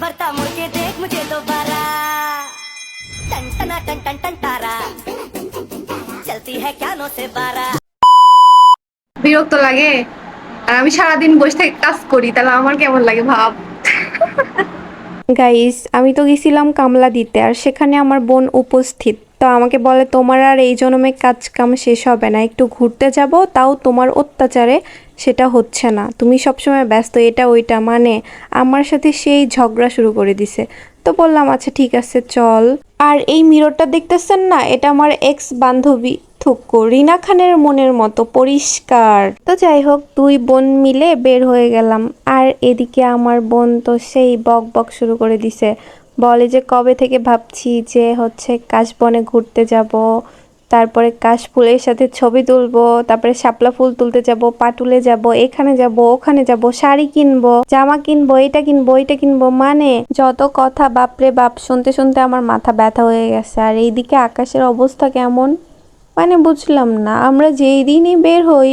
मरता मुड़ के देख मुझे दोबारा टन टना टन टन टन तारा चलती है क्या नो से बारा বিরক্ত লাগে। আর আমি সারাদিন বসে থেকে কাজ করি, তাহলে আমার কেমন লাগে ভাব। গাইস, আমি তো গেছিলাম কামলা দিতে, আর সেখানে আমার বোন উপস্থিত। তো আমাকে বলে তোমার আর এই জন্মে কাজ কাম শেষ হবে না, একটু ঘুরতে যাব, তাও তোমার অত্যাচারে সেটা হচ্ছে না, তুমি সবসময় ব্যস্ত, এটা ওইটা, মানে আমার সাথে সেই ঝগড়া শুরু করে দিছে। তো বললাম আচ্ছা ঠিক আছে চল। আর এই মিররটা দেখতেছেন না, এটা আমার এক্স বান্ধবী থুকু রিনা খানের মনের মতো পরিষ্কার। তো যাই হোক, দুই বোন মিলে বের হয়ে গেলাম। আর এদিকে আমার বোন তো সেই বক বক শুরু করে দিছে, বলে যে কবে থেকে ভাবছি যে হচ্ছে কাশবনে ঘুরতে যাব, তারপরে কাশ ফুলের সাথে ছবি তুলবো, তারপরে শাপলা ফুল তুলতে যাব, পাটুলে যাব, এখানে যাব, ওখানে যাব, শাড়ি কিনবো, জামা কিনবো, এটা কিনবো, ওইটা কিনবো, মানে যত কথা বাপরে বাপ, শুনতে শুনতে আমার মাথা ব্যথা হয়ে গেছে। আর এইদিকে আকাশের অবস্থা কেমন, মানে বুঝলাম না, আমরা যেই দিনই বের হই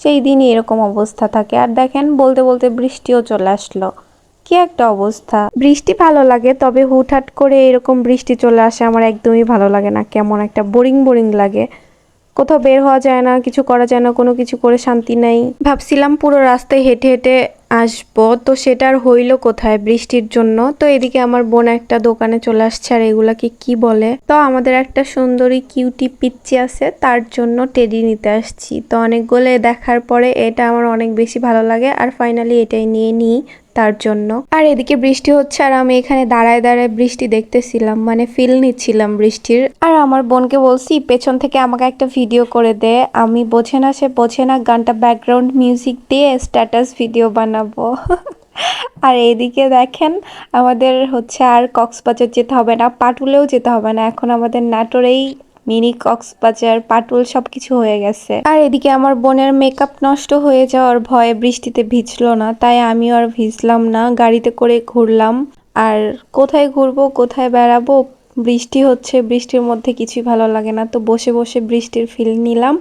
সেই দিনই এরকম অবস্থা থাকে। আর দেখেন বলতে বলতে বৃষ্টিও চলে আসলো, কি একটা অবস্থা। বৃষ্টি ভালো লাগে, তবে হুটহাট করে এরকম বৃষ্টি চলে আসে আমার একদমই ভালো লাগে না, কেমন একটা বোরিং বোরিং লাগে। কোথাও বের হওয়া যায় না, কিছু করা যায় না, কোনো কিছু করে শান্তি নাই। ভাবছিলাম পুরো রাস্তায় হেঁটে হেঁটে আসবো, তো সেটা আর হইলো কোথায় বৃষ্টির জন্য। তো এদিকে আমার বোন একটা দোকানে চলে আসছে, আর এগুলাকে কি বলে, তো আমাদের একটা সুন্দরী কিউটি পিচ্চি আছে, তার জন্য টেডি নিতে আসছি। তো অনেকগুলো দেখার পরে এটা আমার অনেক বেশি ভালো লাগে, আর ফাইনালি এটাই নিয়ে নিই তার জন্য। আর এদিকে বৃষ্টি হচ্ছে, আর আমি এখানে দাঁড়ায় দাঁড়ায় বৃষ্টি দেখতেছিলাম, মানে ফিল নিচ্ছিলাম বৃষ্টির। আর আমার বোনকে বলছি পেছন থেকে আমাকে একটা ভিডিও করে দে, আমি বোঝে না সে বোঝে না, গানটা ব্যাকগ্রাউন্ড মিউজিক দিয়ে স্ট্যাটাস ভিডিও বানাবো। আর এইদিকে দেখেন আমাদের হচ্ছে আর কক্সবাজার যেতে হবে না, পাটুলেও যেতে হবে না, এখন আমাদের নাটোরেই মিনি কক্সবাজার, পাটুল সবকিছু হয়ে গেছে। আর এদিকে আমার বোনের মেকআপ নষ্ট হয়ে যাওয়ার ভয়ে বৃষ্টিতে ভিজলো না, তাই আমিও আর ভিজলাম না, গাড়িতে করে ঘুরলাম। আর কোথায় ঘুরবো, কোথায় বেড়াবো, বৃষ্টি হচ্ছে, বৃষ্টির মধ্যে কিছুই ভালো লাগে না, তো বসে বসে বৃষ্টির ফিল নিলাম,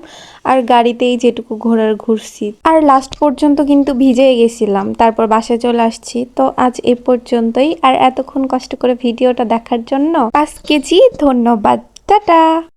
আর গাড়িতেই যেটুকু ঘোরার ঘুরছি। আর লাস্ট পর্যন্ত কিন্তু ভিজেই গেছিলাম, তারপর বাসায় চলে আসছি। তো আজ এ পর্যন্তই, আর এতক্ষণ কষ্ট করে ভিডিওটা দেখার জন্য 5 কেজি ধন্যবাদ, টাটা।